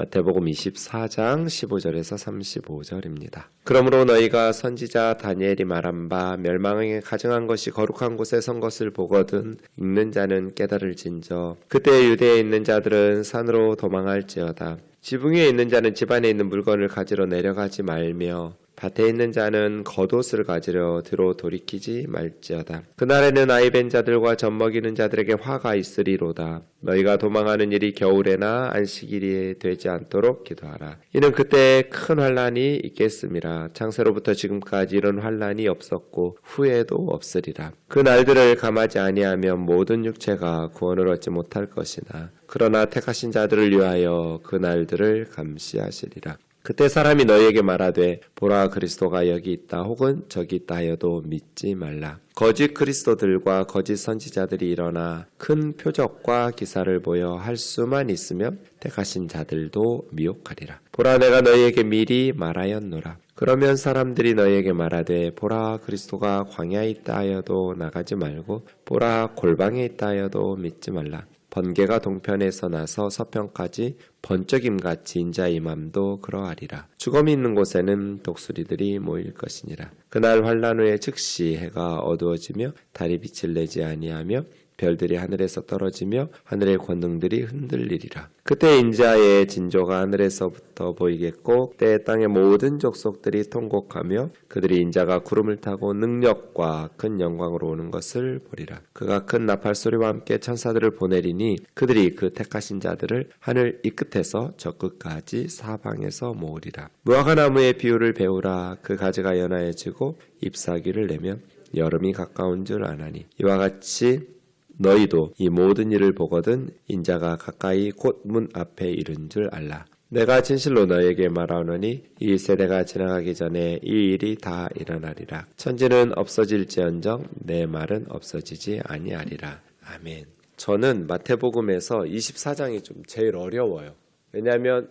마태복음 24장 15절에서 35절입니다. 그러므로 너희가 선지자 다니엘이 말한 바 멸망에 가증한 것이 거룩한 곳에 선 것을 보거든 읽는 자는 깨달을진저 그때 유대에 있는 자들은 산으로 도망할지어다. 지붕 위에 있는 자는 집 안에 있는 물건을 가지러 내려가지 말며 밭에 있는 자는 겉옷을 가지러 뒤로 돌이키지 말지어다. 그날에는 아이 벤 자들과 젖 먹이는 자들에게 화가 있으리로다. 너희가 도망하는 일이 겨울에나 안식일이 되지 않도록 기도하라. 이는 그때 큰 환란이 있겠음이라. 창세로부터 지금까지 이런 환란이 없었고 후에도 없으리라. 그 날들을 감하지 아니하면 모든 육체가 구원을 얻지 못할 것이나 그러나 택하신 자들을 위하여 그 날들을 감시하시리라. 그때 사람이 너희에게 말하되 보라 그리스도가 여기 있다 혹은 저기 있다 하여도 믿지 말라. 거짓 그리스도들과 거짓 선지자들이 일어나 큰 표적과 기사를 보여 할 수만 있으면 택하신 자들도 미혹하리라. 보라 내가 너희에게 미리 말하였노라. 그러면 사람들이 너희에게 말하되 보라 그리스도가 광야에 있다 하여도 나가지 말고 보라 골방에 있다 하여도 믿지 말라. 번개가 동편에서 나서 서편까지 번쩍임같이 인자의 임함도 그러하리라. 죽음이 있는 곳에는 독수리들이 모일 것이니라. 그날 환란 후에 즉시 해가 어두워지며 달이 빛을 내지 아니하며 별들이 하늘에서 떨어지며 하늘의 권능들이 흔들리리라. 그때 인자의 진조가 하늘에서부터 보이겠고 때에 땅의 모든 족속들이 통곡하며 그들이 인자가 구름을 타고 능력과 큰 영광으로 오는 것을 보리라. 그가 큰 나팔 소리와 함께 천사들을 보내리니 그들이 그 택하신 자들을 하늘 이 끝에서 저 끝까지 사방에서 모으리라. 무화과 나무의 비유를 배우라. 그 가지가 연하여지고 잎사귀를 내면 여름이 가까운 줄 아나니 이와 같이 너희도 이 모든 일을 보거든 인자가 가까이 곧 문 앞에 이른 줄 알라. 내가 진실로 너희에게 말하노니 이 세대가 지나가기 전에 이 일이 다 일어나리라. 천지는 없어질지언정 내 말은 없어지지 아니하리라. 아멘. 저는 마태복음에서 24장이 좀 제일 어려워요. 왜냐하면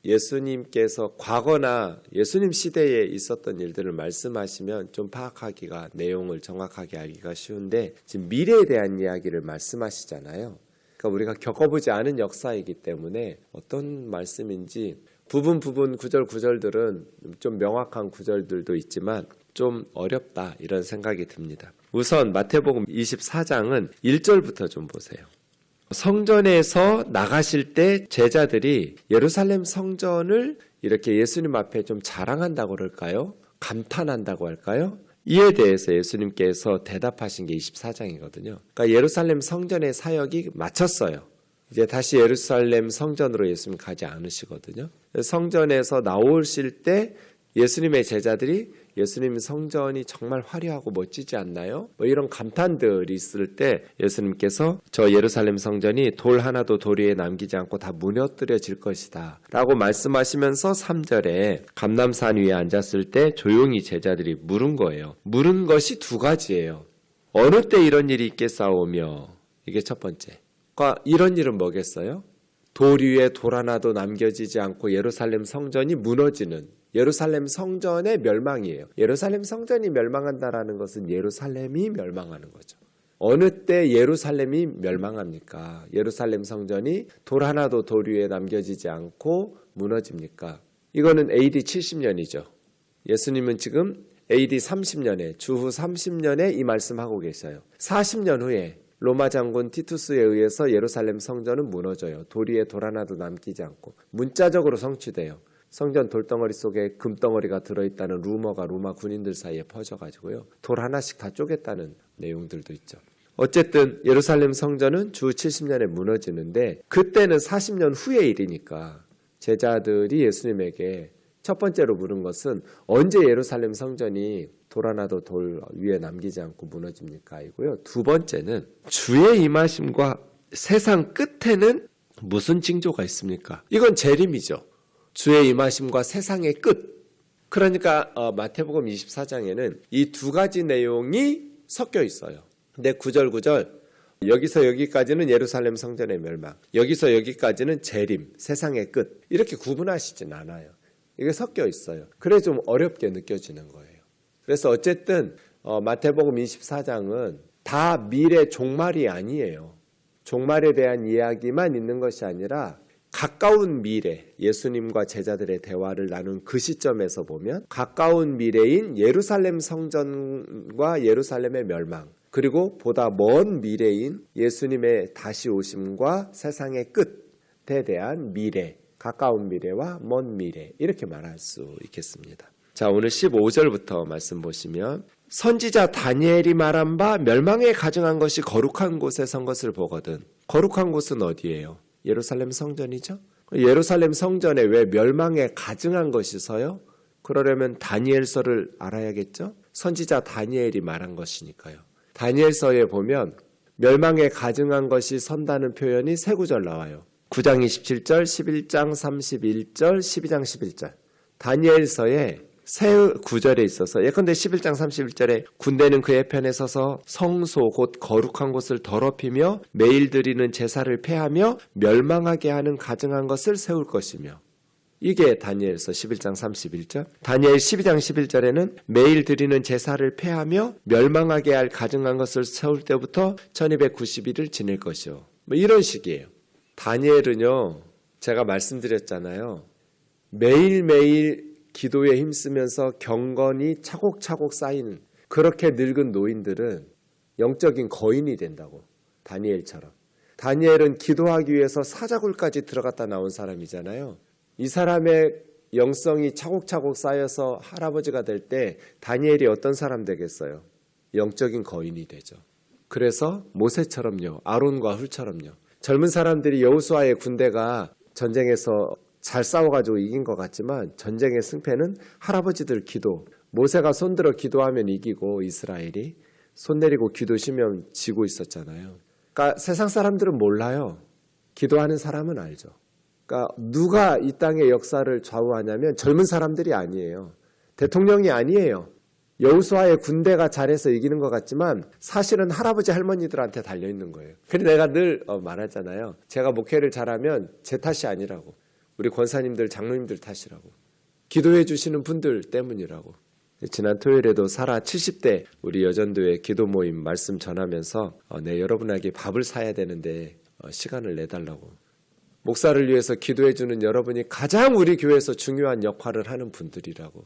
예수님께서 과거나 예수님 시대에 있었던 일들을 말씀하시면 좀 파악하기가 내용을 정확하게 알기가 쉬운데 지금 미래에 대한 이야기를 말씀하시잖아요. 그러니까 우리가 겪어보지 않은 역사이기 때문에 어떤 말씀인지 부분 구절들은 좀 명확한 구절들도 있지만 좀 어렵다 이런 생각이 듭니다. 우선 마태복음 24장은 1절부터 좀 보세요. 성전에서 나가실 때 제자들이 예루살렘 성전을 이렇게 예수님 앞에 좀 자랑한다고 그럴까요? 감탄한다고 할까요? 이에 대해서 예수님께서 대답하신 게 24장이거든요. 그러니까 예루살렘 성전의 사역이 마쳤어요. 이제 다시 예루살렘 성전으로 예수님 가지 않으시거든요. 성전에서 나오실 때 예수님의 제자들이 예수님 성전이 정말 화려하고 멋지지 않나요? 이런 감탄들이 있을 때 예수님께서 저 예루살렘 성전이 돌 하나도 돌 위에 남기지 않고 다 무너뜨려질 것이다 라고 말씀하시면서 3절에 감람산 위에 앉았을 때 조용히 제자들이 물은 거예요. 물은 것이 두 가지예요. 어느 때 이런 일이 있겠사오며 이게 첫 번째. 그러니까 이런 일은 뭐겠어요? 돌 위에 돌 하나도 남겨지지 않고 예루살렘 성전이 무너지는 예루살렘 성전의 멸망이에요. 예루살렘 성전이 멸망한다라는 것은 예루살렘이 멸망하는 거죠. 어느 때 예루살렘이 멸망합니까? 예루살렘 성전이 돌 하나도 돌 위에 남겨지지 않고 무너집니까? 이거는 AD 70년이죠. 예수님은 지금 AD 30년에 주후 30년에 이 말씀하고 계셔요. 40년 후에 로마 장군 티투스에 의해서 예루살렘 성전은 무너져요. 돌 위에 돌 하나도 남기지 않고 문자적으로 성취돼요. 성전 돌덩어리 속에 금덩어리가 들어있다는 루머가 로마 군인들 사이에 퍼져가지고요. 돌 하나씩 다 쪼갰다는 내용들도 있죠. 어쨌든 예루살렘 성전은 주 70년에 무너지는데 그때는 40년 후의 일이니까 제자들이 예수님에게 첫 번째로 물은 것은 언제 예루살렘 성전이 돌 하나도 돌 위에 남기지 않고 무너집니까? 이고요. 두 번째는 주의 임하심과 세상 끝에는 무슨 징조가 있습니까? 이건 재림이죠. 주의 임하심과 세상의 끝. 그러니까 마태복음 24장에는 이 두 가지 내용이 섞여 있어요. 근데 9절 여기서 여기까지는 예루살렘 성전의 멸망, 여기서 여기까지는 재림, 세상의 끝 이렇게 구분하시진 않아요. 이게 섞여 있어요. 그래서 좀 어렵게 느껴지는 거예요. 그래서 어쨌든 마태복음 24장은 다 미래 종말이 아니에요. 종말에 대한 이야기만 있는 것이 아니라 가까운 미래, 예수님과 제자들의 대화를 나눈 그 시점에서 보면 가까운 미래인 예루살렘 성전과 예루살렘의 멸망, 그리고 보다 먼 미래인 예수님의 다시 오심과 세상의 끝에 대한 미래, 가까운 미래와 먼 미래, 이렇게 말할 수 있겠습니다. 자, 오늘 15절부터 말씀 보시면 선지자 다니엘이 말한 바 멸망에 가증한 것이 거룩한 곳에 선 것을 보거든. 거룩한 곳은 어디예요? 예루살렘 성전이죠. 예루살렘 성전에 왜 멸망에 가증한 것이 서요? 그러려면 다니엘서를 알아야겠죠. 선지자 다니엘이 말한 것이니까요. 다니엘서에 보면 멸망에 가증한 것이 선다는 표현이 세 구절 나와요. 9장 27절, 11장 31절, 12장 11절. 다니엘서에 세 구절에 있어서 예컨대 11장 31절에 군대는 그의 편에 서서 성소 곧 거룩한 곳을 더럽히며 매일 드리는 제사를 폐하며 멸망하게 하는 가증한 것을 세울 것이며, 이게 다니엘서 11장 31절. 다니엘 12장 11절에는 매일 드리는 제사를 폐하며 멸망하게 할 가증한 것을 세울 때부터 1290일을 지낼 것이요. 뭐 이런 식이에요. 다니엘은요, 제가 말씀드렸잖아요. 매일매일 기도에 힘쓰면서 경건이 차곡차곡 쌓이는, 그렇게 늙은 노인들은 영적인 거인이 된다고. 다니엘처럼. 다니엘은 기도하기 위해서 사자굴까지 들어갔다 나온 사람이잖아요. 이 사람의 영성이 차곡차곡 쌓여서 할아버지가 될 때 다니엘이 어떤 사람 되겠어요? 영적인 거인이 되죠. 그래서 모세처럼요, 아론과 훌처럼요. 젊은 사람들이 여호수아의 군대가 전쟁에서 잘 싸워가지고 이긴 것 같지만 전쟁의 승패는 할아버지들 기도, 모세가 손들어 기도하면 이기고 이스라엘이 손 내리고 기도 쉬면 지고 있었잖아요. 그러니까 세상 사람들은 몰라요. 기도하는 사람은 알죠. 그러니까 누가 이 땅의 역사를 좌우하냐면 젊은 사람들이 아니에요. 대통령이 아니에요. 여호수아의 군대가 잘해서 이기는 것 같지만 사실은 할아버지 할머니들한테 달려있는 거예요. 그래서 내가 늘 말하잖아요. 제가 목회를 잘하면 제 탓이 아니라고. 우리 권사님들, 장로님들 탓이라고. 기도해 주시는 분들 때문이라고. 지난 토요일에도 사라 70대 우리 여전도의 기도 모임 말씀 전하면서 여러분에게 밥을 사야 되는데 시간을 내달라고. 목사를 위해서 기도해 주는 여러분이 가장 우리 교회에서 중요한 역할을 하는 분들이라고.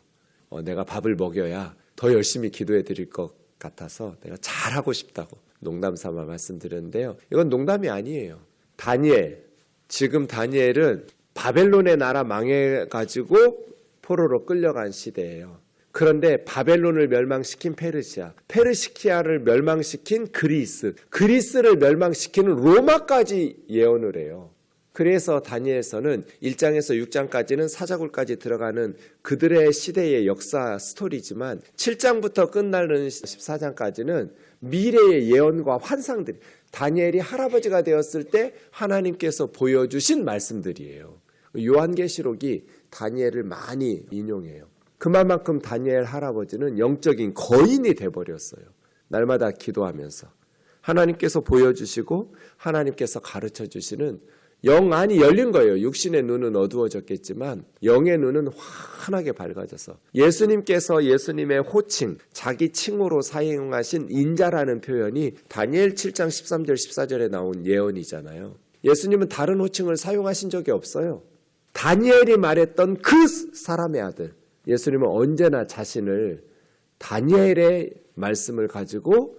내가 밥을 먹여야 더 열심히 기도해 드릴 것 같아서 내가 잘하고 싶다고 농담 삼아 말씀드렸는데요. 이건 농담이 아니에요. 다니엘, 지금 다니엘은 바벨론의 나라 망해가지고 포로로 끌려간 시대예요. 그런데 바벨론을 멸망시킨 페르시아, 페르시키아를 멸망시킨 그리스, 그리스를 멸망시키는 로마까지 예언을 해요. 그래서 다니엘서는 1장에서 6장까지는 사자굴까지 들어가는 그들의 시대의 역사 스토리지만 7장부터 끝나는 14장까지는 미래의 예언과 환상들이, 다니엘이 할아버지가 되었을 때 하나님께서 보여주신 말씀들이에요. 요한계시록이 다니엘을 많이 인용해요. 그만큼 다니엘 할아버지는 영적인 거인이 돼버렸어요. 날마다 기도하면서 하나님께서 보여주시고 하나님께서 가르쳐주시는 영 안이 열린 거예요. 육신의 눈은 어두워졌겠지만 영의 눈은 환하게 밝아져서 예수님께서 예수님의 호칭, 자기 칭호로 사용하신 인자라는 표현이 다니엘 7장 13절 14절에 나온 예언이잖아요. 예수님은 다른 호칭을 사용하신 적이 없어요. 다니엘이 말했던 그 사람의 아들, 예수님은 언제나 자신을 다니엘의 말씀을 가지고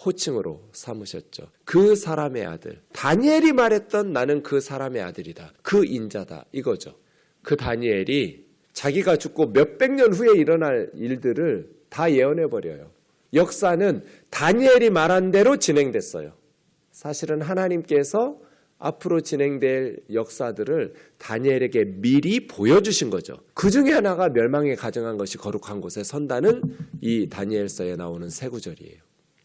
호칭으로 삼으셨죠. 그 사람의 아들, 다니엘이 말했던 나는 그 사람의 아들이다, 그 인자다, 이거죠. 그 다니엘이 자기가 죽고 몇백 년 후에 일어날 일들을 다 예언해버려요. 역사는 다니엘이 말한 대로 진행됐어요. 사실은 하나님께서 앞으로 진행될 역사들을 다니엘에게 미리 보여주신 거죠. 그 중에 하나가 멸망에 가증한 것이 거룩한 곳에 선다는 이 다니엘서에 나오는 세 구절이에요.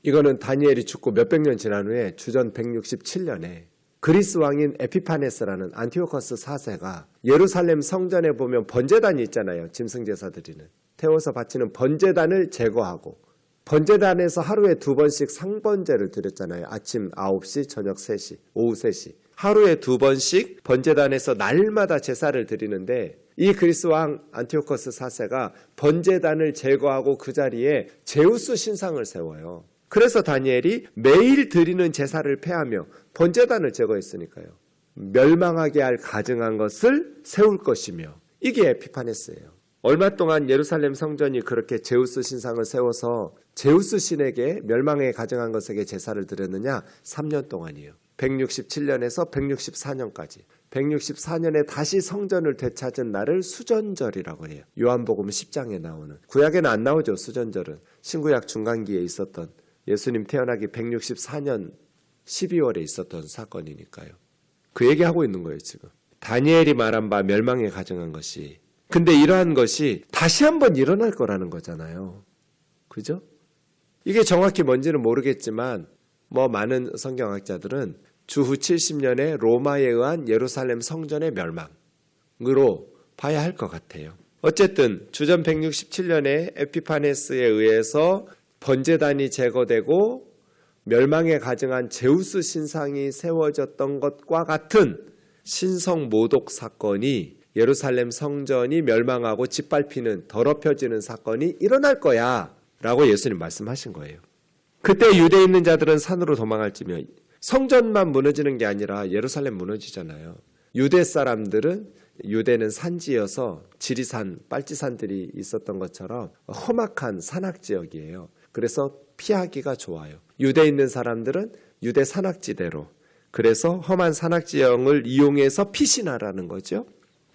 이거는 다니엘이 죽고 몇백 년 지난 후에 주전 167년에 그리스 왕인 에피파네스라는 안티오커스 4세가 예루살렘 성전에 보면 번제단이 있잖아요. 짐승제사 드리는. 태워서 바치는 번제단을 제거하고 번제단에서 하루에 2번씩 상번제를 드렸잖아요. 아침 9시, 저녁 3시, 오후 3시. 하루에 2번씩 번제단에서 날마다 제사를 드리는데 이 그리스 왕 안티오커스 4세가 번제단을 제거하고 그 자리에 제우스 신상을 세워요. 그래서 다니엘이 매일 드리는 제사를 폐하며 번제단을 제거했으니까요. 멸망하게 할 가증한 것을 세울 것이며, 이게 에피파네스예요. 얼마 동안 예루살렘 성전이 그렇게 제우스 신상을 세워서 제우스 신에게 멸망에 가증한 것에게 제사를 드렸느냐? 3년 동안이에요. 167년에서 164년까지. 164년에 다시 성전을 되찾은 날을 수전절이라고 해요. 요한복음 10장에 나오는. 구약에는 안 나오죠, 수전절은. 신구약 중간기에 있었던, 예수님 태어나기 164년 12월에 있었던 사건이니까요. 그 얘기하고 있는 거예요, 지금. 다니엘이 말한 바 멸망에 가증한 것이. 근데 이러한 것이 다시 한번 일어날 거라는 거잖아요. 그죠? 이게 정확히 뭔지는 모르겠지만 많은 성경학자들은 주후 70년에 로마에 의한 예루살렘 성전의 멸망으로 봐야 할 것 같아요. 어쨌든 주전 167년에 에피파네스에 의해서 번제단이 제거되고 멸망에 가증한 제우스 신상이 세워졌던 것과 같은 신성 모독 사건이, 예루살렘 성전이 멸망하고 짓밟히는, 더럽혀지는 사건이 일어날 거야 라고 예수님 말씀하신 거예요. 그때 유대에 있는 자들은 산으로 도망할지며, 성전만 무너지는 게 아니라 예루살렘 무너지잖아요. 유대 사람들은, 유대는 산지여서 지리산, 빨지산들이 있었던 것처럼 험악한 산악지역이에요. 그래서 피하기가 좋아요. 유대에 있는 사람들은 유대 산악지대로, 그래서 험한 산악지형을 이용해서 피신하라는 거죠.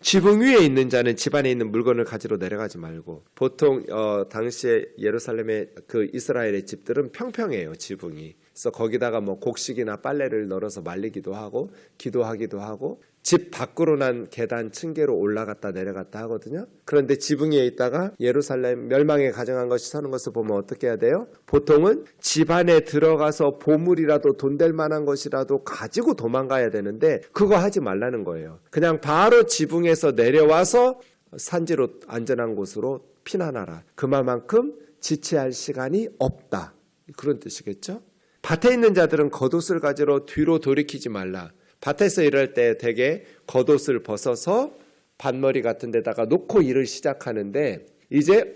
지붕 위에 있는 자는 집 안에 있는 물건을 가지러 내려가지 말고, 보통 당시에 예루살렘의 그 이스라엘의 집들은 평평해요, 지붕이. 그래서 거기다가 곡식이나 빨래를 널어서 말리기도 하고 기도하기도 하고, 집 밖으로 난 계단 층계로 올라갔다 내려갔다 하거든요. 그런데 지붕 위에 있다가 예루살렘 멸망에 가증한 것이 서는 것을 보면 어떻게 해야 돼요? 보통은 집 안에 들어가서 보물이라도 돈 될 만한 것이라도 가지고 도망가야 되는데 그거 하지 말라는 거예요. 그냥 바로 지붕에서 내려와서 산지로 안전한 곳으로 피난하라. 그만큼 지체할 시간이 없다. 그런 뜻이겠죠? 밭에 있는 자들은 겉옷을 가지러 뒤로 돌이키지 말라. 밭에서 일할 때 대개 겉옷을 벗어서 밭머리 같은 데다가 놓고 일을 시작하는데, 이제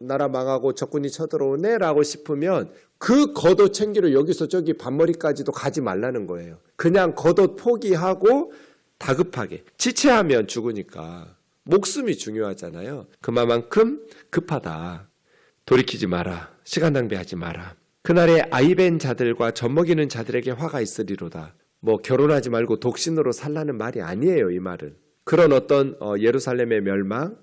나라 망하고 적군이 쳐들어오네 라고 싶으면 그 겉옷 챙기러 여기서 저기 밭머리까지도 가지 말라는 거예요. 그냥 겉옷 포기하고 다급하게. 지체하면 죽으니까 목숨이 중요하잖아요. 그만큼 급하다. 돌이키지 마라. 시간 낭비하지 마라. 그날에 아이벤 자들과 젖먹이는 자들에게 화가 있으리로다. 결혼하지 말고 독신으로 살라는 말이 아니에요, 이 말은. 그런 어떤 예루살렘의 멸망,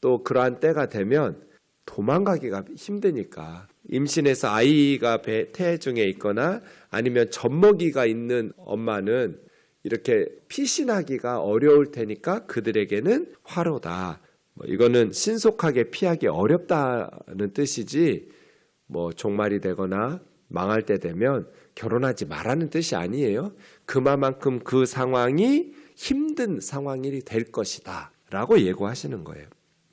또 그러한 때가 되면 도망가기가 힘드니까, 임신해서 아이가 태 중에 있거나 아니면 젖먹이가 있는 엄마는 이렇게 피신하기가 어려울 테니까 그들에게는 화로다. 이거는 신속하게 피하기 어렵다는 뜻이지, 종말이 되거나 망할 때 되면 결혼하지 말라는 뜻이 아니에요. 그만큼 그 상황이 힘든 상황이 될 것이다 라고 예고하시는 거예요.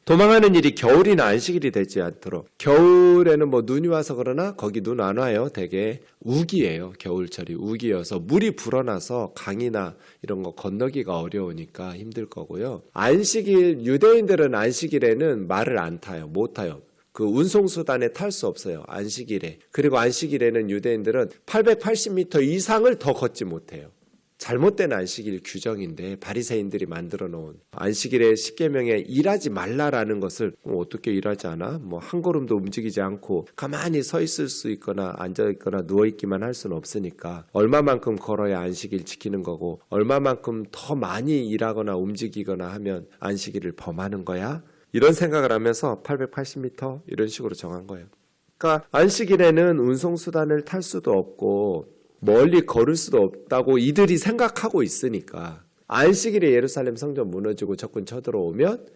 도망하는 일이 겨울이나 안식일이 되지 않도록. 겨울에는 눈이 와서 그러나 거기 눈 안 와요. 되게 우기예요. 겨울철이 우기여서 물이 불어나서 강이나 이런 거 건너기가 어려우니까 힘들 거고요. 안식일, 유대인들은 안식일에는 말을 안 타요. 못 타요. 그 운송수단에 탈 수 없어요, 안식일에. 그리고 안식일에는 유대인들은 880m 이상을 더 걷지 못해요. 잘못된 안식일 규정인데, 바리새인들이 만들어 놓은 안식일의 10계명에 일하지 말라라는 것을 어떻게 일하지 않아? 한 걸음도 움직이지 않고 가만히 서 있을 수 있거나 앉아 있거나 누워 있기만 할 수는 없으니까 얼마만큼 걸어야 안식일 지키는 거고, 얼마만큼 더 많이 일하거나 움직이거나 하면 안식일을 범하는 거야? 이런 생각을 하면서 880m 이런 식으로 정한 거예요. 그러니까 안식일에는 운송수단을 탈 수도 없고 멀리 걸을 수도 없다고 이들이 생각하고 있으니까, 안식일에 예루살렘 성전 무너지고 적군 쳐들어오면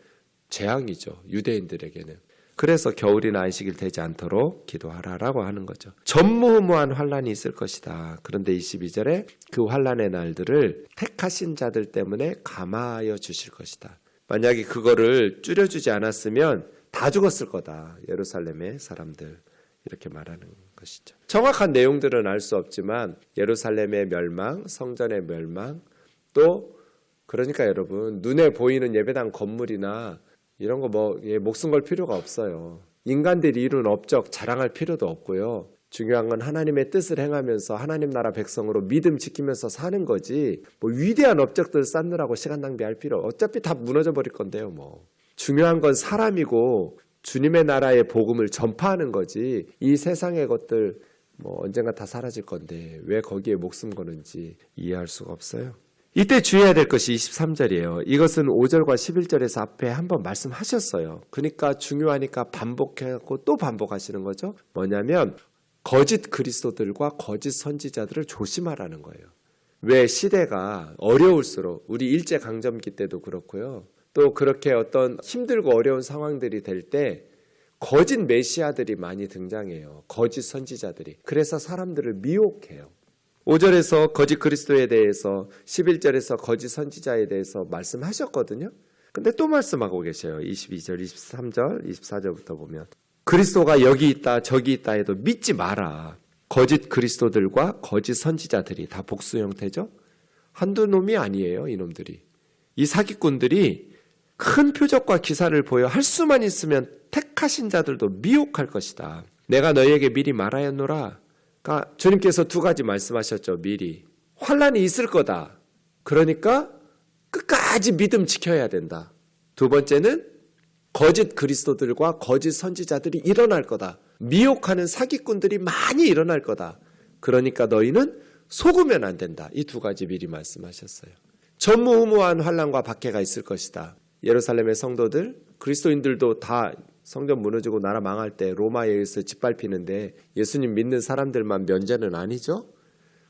재앙이죠, 유대인들에게는. 그래서 겨울이나 안식일 되지 않도록 기도하라라고 하는 거죠. 전무후무한 환란이 있을 것이다. 그런데 22절에 그 환란의 날들을 택하신 자들 때문에 감화하여 주실 것이다. 만약에 그거를 줄여주지 않았으면 다 죽었을 거다, 예루살렘의 사람들. 이렇게 말하는 것이죠. 정확한 내용들은 알 수 없지만 예루살렘의 멸망, 성전의 멸망, 또 그러니까 여러분, 눈에 보이는 예배당 건물이나 이런 거 목숨 걸 필요가 없어요. 인간들이 이룬 업적 자랑할 필요도 없고요. 중요한 건 하나님의 뜻을 행하면서 하나님 나라 백성으로 믿음 지키면서 사는 거지 뭐 위대한 업적들 쌓느라고 시간 낭비할 필요 어차피 다 무너져 버릴 건데요. 뭐 중요한 건 사람이고 주님의 나라의 복음을 전파하는 거지 이 세상의 것들 뭐 언젠가 다 사라질 건데 왜 거기에 목숨 거는지 이해할 수가 없어요. 이때 주의해야 될 것이 23절이에요. 이것은 5절과 11절에서 앞에 한번 말씀하셨어요. 그러니까 중요하니까 반복하고 또 반복하시는 거죠. 뭐냐면 거짓 그리스도들과 거짓 선지자들을 조심하라는 거예요. 왜 시대가 어려울수록 우리 일제강점기 때도 그렇고요. 또 그렇게 어떤 힘들고 어려운 상황들이 될 때 거짓 메시아들이 많이 등장해요. 거짓 선지자들이. 그래서 사람들을 미혹해요. 5절에서 거짓 그리스도에 대해서 11절에서 거짓 선지자에 대해서 말씀하셨거든요. 근데 또 말씀하고 계셔요. 22절, 23절, 24절부터 보면 그리스도가 여기 있다 저기 있다 해도 믿지 마라. 거짓 그리스도들과 거짓 선지자들이 다 복수 형태죠. 한두 놈이 아니에요. 이놈들이. 이 사기꾼들이 큰 표적과 기사를 보여 할 수만 있으면 택하신 자들도 미혹할 것이다. 내가 너희에게 미리 말하였노라. 그러니까 주님께서 두 가지 말씀하셨죠. 미리. 환란이 있을 거다. 그러니까 끝까지 믿음 지켜야 된다. 두 번째는 거짓 그리스도들과 거짓 선지자들이 일어날 거다. 미혹하는 사기꾼들이 많이 일어날 거다. 그러니까 너희는 속으면 안 된다. 이 두 가지 미리 말씀하셨어요. 전무후무한 환란과 박해가 있을 것이다. 예루살렘의 성도들, 그리스도인들도 다 성전 무너지고 나라 망할 때 로마에 의해서 짓밟히는데 예수님 믿는 사람들만 면제는 아니죠.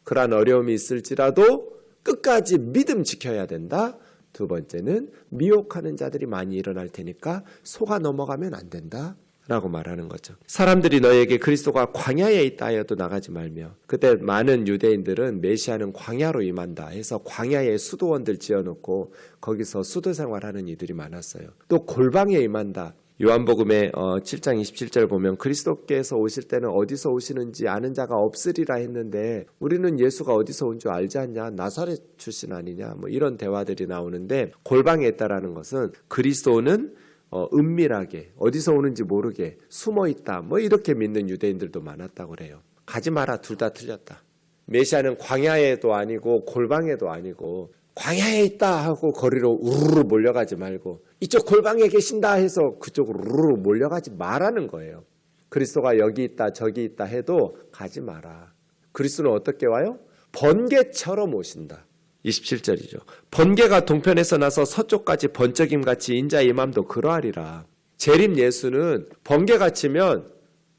그러한 어려움이 있을지라도 끝까지 믿음 지켜야 된다. 두 번째는 미혹하는 자들이 많이 일어날 테니까 속아 넘어가면 안 된다 라고 말하는 거죠. 사람들이 너에게 그리스도가 광야에 있다 하여도 나가지 말며 그때 많은 유대인들은 메시아는 광야로 임한다 해서 광야에 수도원들 지어놓고 거기서 수도 생활하는 이들이 많았어요. 또 골방에 임한다. 요한복음의 7장 27절 보면 그리스도께서 오실 때는 어디서 오시는지 아는 자가 없으리라 했는데 우리는 예수가 어디서 온 줄 알지 않냐? 나사렛 출신 아니냐? 뭐 이런 대화들이 나오는데 골방에 있다라는 것은 그리스도는 은밀하게 어디서 오는지 모르게 숨어있다. 뭐 이렇게 믿는 유대인들도 많았다고 그래요. 가지 마라. 둘 다 틀렸다. 메시아는 광야에도 아니고 골방에도 아니고 광야에 있다 하고 거리로 우르르 몰려가지 말고 이쪽 골방에 계신다 해서 그쪽으로 우르르 몰려가지 말라는 거예요. 그리스도가 여기 있다 저기 있다 해도 가지 마라. 그리스도는 어떻게 와요? 번개처럼 오신다. 27절이죠. 번개가 동편에서 나서 서쪽까지 번쩍임같이 인자의 임함도 그러하리라. 재림 예수는 번개가 치면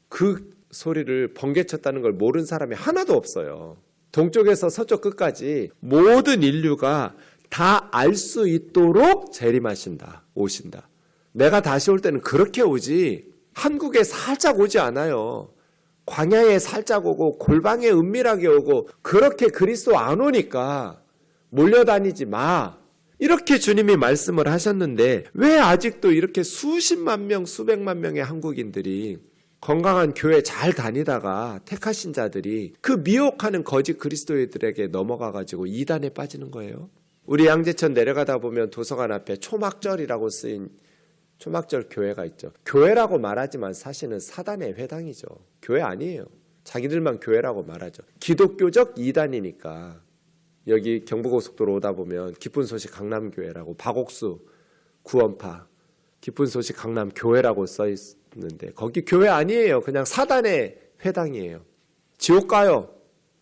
그 소리를 번개 쳤다는 걸 모르는 사람이 하나도 없어요. 동쪽에서 서쪽 끝까지 모든 인류가 다 알 수 있도록 재림하신다. 오신다. 내가 다시 올 때는 그렇게 오지 한국에 살짝 오지 않아요. 광야에 살짝 오고 골방에 은밀하게 오고 그렇게 그리스도 안 오니까 몰려다니지 마. 이렇게 주님이 말씀을 하셨는데 왜 아직도 이렇게 수십만 명, 수백만 명의 한국인들이 건강한 교회 잘 다니다가 택하신 자들이 그 미혹하는 거짓 그리스도인들에게 넘어가가지고 이단에 빠지는 거예요. 우리 양재천 내려가다 보면 도서관 앞에 초막절이라고 쓰인 초막절 교회가 있죠. 교회라고 말하지만 사실은 사단의 회당이죠. 교회 아니에요. 자기들만 교회라고 말하죠. 기독교적 이단이니까. 여기 경부고속도로 오다 보면 기쁜 소식 강남교회라고 박옥수 구원파 기쁜 소식 강남교회라고 써 있는데 거기 교회 아니에요. 그냥 사단의 회당이에요. 지옥 가요.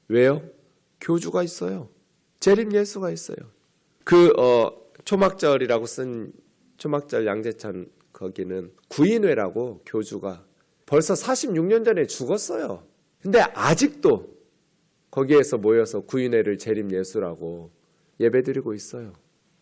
왜요? 교주가 있어요. 재림 예수가 있어요. 그 초막절이라고 쓴 초막절 양재천 거기는 구인회라고 교주가 벌써 46년 전에 죽었어요. 근데 아직도 거기에서 모여서 구인회를 재림 예수라고 예배드리고 있어요.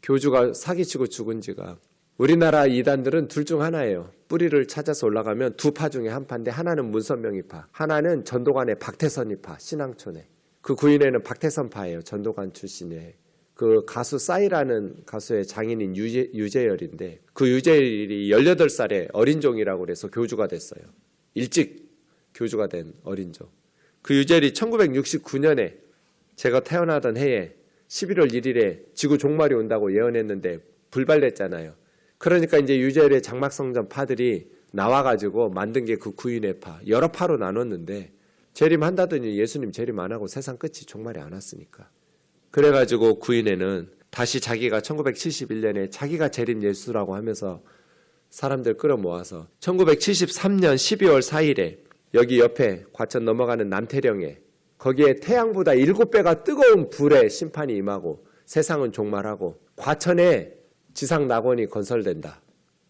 교주가 사기치고 죽은 지가. 우리나라 이단들은 둘 중 하나예요. 뿌리를 찾아서 올라가면 두 파 중에 한 파인데 하나는 문선명이파, 하나는 전도관의 박태선이파, 신앙촌에. 그 구인회는 박태선파예요. 전도관 출신의. 그 가수 싸이라는 가수의 장인인 유재열인데 그 유재열이 18살에 어린종이라고 그래서 교주가 됐어요. 일찍 교주가 된 어린종. 그 유재열이 1969년에 제가 태어나던 해에 11월 1일에 지구 종말이 온다고 예언했는데 불발됐잖아요. 그러니까 이제 유재열의 장막성전 파들이 나와가지고 만든 게 그 구인회파. 여러 파로 나눴는데 재림한다더니 예수님 재림 안 하고 세상 끝이 종말이 안 왔으니까. 그래가지고 구인회는 다시 자기가 1971년에 자기가 재림 예수라고 하면서 사람들 끌어모아서 1973년 12월 4일에 여기 옆에 과천 넘어가는 남태령에 거기에 태양보다 7배가 뜨거운 불의 심판이 임하고 세상은 종말하고 과천에 지상낙원이 건설된다.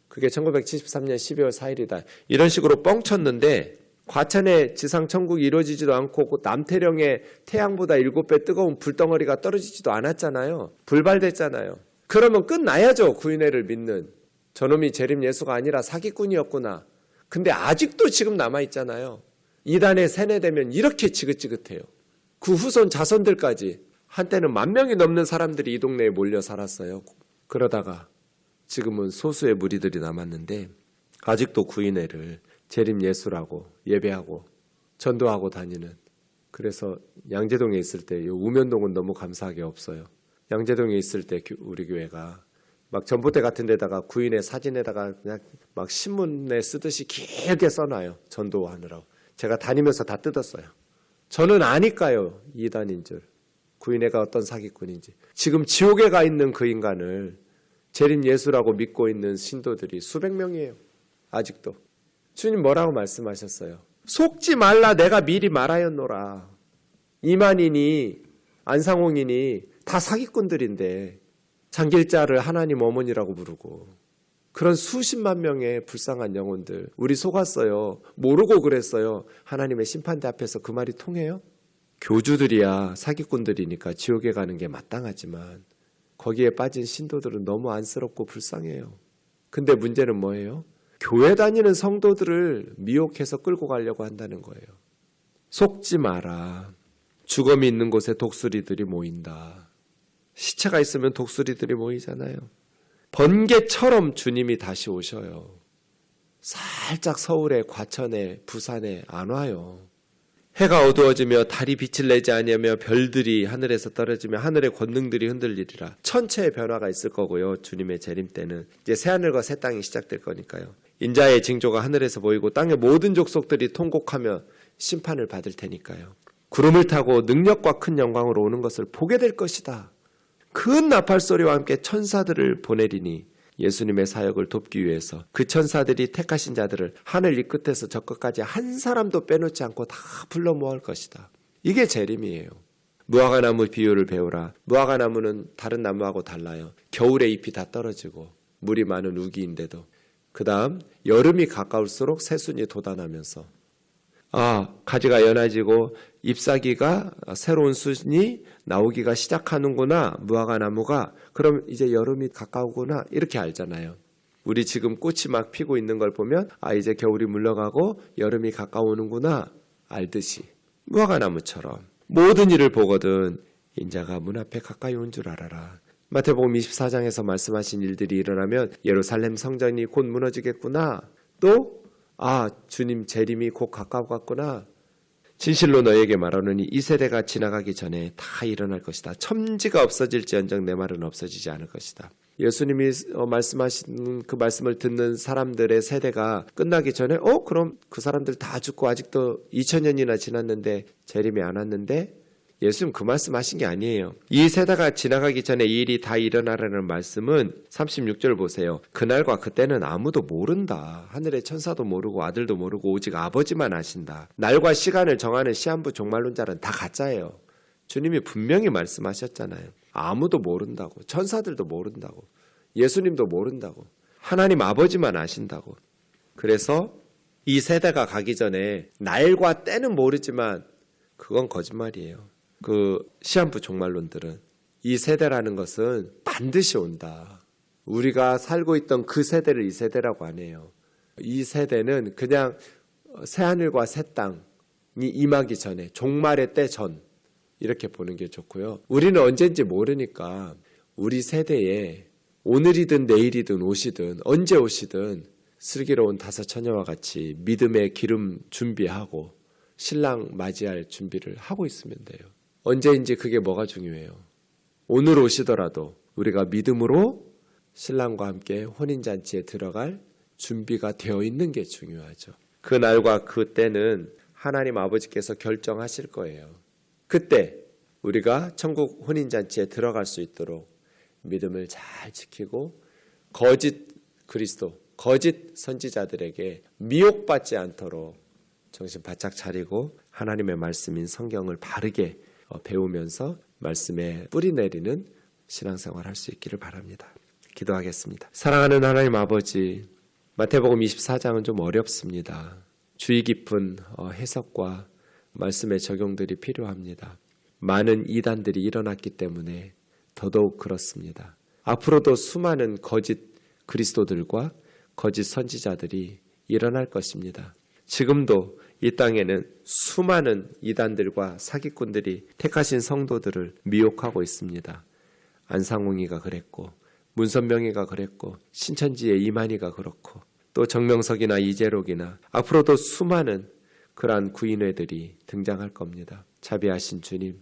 그게 1973년 12월 4일이다. 이런 식으로 뻥쳤는데 과천에 지상천국이 이루어지지도 않고 남태령에 태양보다 7배 뜨거운 불덩어리가 떨어지지도 않았잖아요. 불발됐잖아요. 그러면 끝나야죠. 구인회를 믿는. 저놈이 재림 예수가 아니라 사기꾼이었구나. 근데 아직도 지금 남아있잖아요. 이단에 세뇌되면 이렇게 지긋지긋해요. 그 후손 자손들까지 한때는 10,000명이 넘는 사람들이 이 동네에 몰려 살았어요. 그러다가 지금은 소수의 무리들이 남았는데 아직도 구인회를 재림 예수라고 예배하고 전도하고 다니는. 그래서 양재동에 있을 때 우면동은 너무 감사하게 없어요. 양재동에 있을 때 우리 교회가 막 전봇대 같은 데다가 구인회 사진에다가 그냥 막 신문에 쓰듯이 길게 써놔요. 전도하느라고. 제가 다니면서 다 뜯었어요. 저는 아니까요. 이단인 줄. 구인회가 어떤 사기꾼인지. 지금 지옥에 가 있는 그 인간을 재림 예수라고 믿고 있는 신도들이 수백 명이에요. 아직도. 주님 뭐라고 말씀하셨어요? 속지 말라 내가 미리 말하였노라. 이만희니 안상홍이니 다 사기꾼들인데 장길자를 하나님 어머니라고 부르고 그런 수십만 명의 불쌍한 영혼들 우리 속았어요. 모르고 그랬어요. 하나님의 심판대 앞에서 그 말이 통해요? 교주들이야 사기꾼들이니까 지옥에 가는 게 마땅하지만 거기에 빠진 신도들은 너무 안쓰럽고 불쌍해요. 근데 문제는 뭐예요? 교회 다니는 성도들을 미혹해서 끌고 가려고 한다는 거예요. 속지 마라. 죽음이 있는 곳에 독수리들이 모인다. 시체가 있으면 독수리들이 모이잖아요. 번개처럼 주님이 다시 오셔요. 살짝 서울에 과천에 부산에 안 와요. 해가 어두워지며 달이 빛을 내지 아니하며 별들이 하늘에서 떨어지며 하늘의 권능들이 흔들리리라. 천체의 변화가 있을 거고요. 주님의 재림 때는 이제 새하늘과 새 땅이 시작될 거니까요. 인자의 징조가 하늘에서 보이고 땅의 모든 족속들이 통곡하며 심판을 받을 테니까요. 구름을 타고 능력과 큰 영광으로 오는 것을 보게 될 것이다. 큰 나팔 소리와 함께 천사들을 보내리니 예수님의 사역을 돕기 위해서 그 천사들이 택하신 자들을 하늘 이 끝에서 저 끝까지 한 사람도 빼놓지 않고 다 불러 모을 것이다. 이게 재림이에요. 무화과나무 비유를 배우라. 무화과나무는 다른 나무하고 달라요. 겨울에 잎이 다 떨어지고 물이 많은 우기인데도 그 다음 여름이 가까울수록 새순이 돋아나면서 가지가 연해지고 잎사귀가 새로운 순이 나오기가 시작하는구나. 무화과나무가 그럼 이제 여름이 가까우구나 이렇게 알잖아요. 우리 지금 꽃이 막 피고 있는 걸 보면 이제 겨울이 물러가고 여름이 가까우는구나 알듯이 무화과나무처럼 모든 일을 보거든 인자가 문 앞에 가까이 온 줄 알아라. 마태복음 24장에서 말씀하신 일들이 일어나면 예루살렘 성전이 곧 무너지겠구나. 또 주님 재림이 곧 가까웠구나. 진실로 너에게 말하노니 이 세대가 지나가기 전에 다 일어날 것이다. 첨지가 없어질지언정 내 말은 없어지지 않을 것이다. 예수님이 말씀하신 그 말씀을 듣는 사람들의 세대가 끝나기 전에 그럼 그 사람들 다 죽고 아직도 2000년이나 지났는데 재림이 안 왔는데 예수님 그 말씀하신 게 아니에요. 이 세대가 지나가기 전에 이 일이 다 일어나라는 말씀은 36절 보세요. 그날과 그때는 아무도 모른다. 하늘의 천사도 모르고 아들도 모르고 오직 아버지만 아신다. 날과 시간을 정하는 시한부 종말론자는 다 가짜예요. 주님이 분명히 말씀하셨잖아요. 아무도 모른다고. 천사들도 모른다고. 예수님도 모른다고. 하나님 아버지만 아신다고. 그래서 이 세대가 가기 전에 날과 때는 모르지만 그건 거짓말이에요. 그 시한부 종말론들은 이 세대라는 것은 반드시 온다. 우리가 살고 있던 그 세대를 이 세대라고 안 해요. 이 세대는 그냥 새하늘과 새 땅이 임하기 전에 종말의 때 전 이렇게 보는 게 좋고요. 우리는 언제인지 모르니까 우리 세대에 오늘이든 내일이든 오시든 언제 오시든 슬기로운 다섯 처녀와 같이 믿음의 기름 준비하고 신랑 맞이할 준비를 하고 있으면 돼요. 언제인지 그게 뭐가 중요해요. 오늘 오시더라도 우리가 믿음으로 신랑과 함께 혼인잔치에 들어갈 준비가 되어 있는 게 중요하죠. 그 날과 그 때는 하나님 아버지께서 결정하실 거예요. 그때 우리가 천국 혼인잔치에 들어갈 수 있도록 믿음을 잘 지키고 거짓 그리스도, 거짓 선지자들에게 미혹받지 않도록 정신 바짝 차리고 하나님의 말씀인 성경을 바르게 배우면서 말씀에 뿌리 내리는 신앙생활 할 수 있기를 바랍니다. 기도하겠습니다. 사랑하는 하나님 아버지, 마태복음 24장은 좀 어렵습니다. 주의 깊은 해석과 말씀의 적용들이 필요합니다. 많은 이단들이 일어났기 때문에 더더욱 그렇습니다. 앞으로도 수많은 거짓 그리스도들과 거짓 선지자들이 일어날 것입니다. 지금도 이 땅에는 수많은 이단들과 사기꾼들이 택하신 성도들을 미혹하고 있습니다. 안상홍이가 그랬고 문선명이가 그랬고 신천지의 이만희가 그렇고 또 정명석이나 이재록이나 앞으로도 수많은 그러한 구인회들이 등장할 겁니다. 자비하신 주님,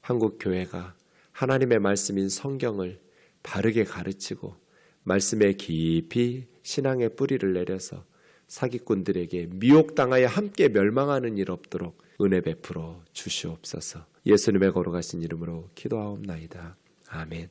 한국 교회가 하나님의 말씀인 성경을 바르게 가르치고 말씀에 깊이 신앙의 뿌리를 내려서 사기꾼들에게 미혹당하여 함께 멸망하는 일 없도록 은혜 베풀어 주시옵소서. 예수님의 거룩하신 이름으로 기도하옵나이다. 아멘.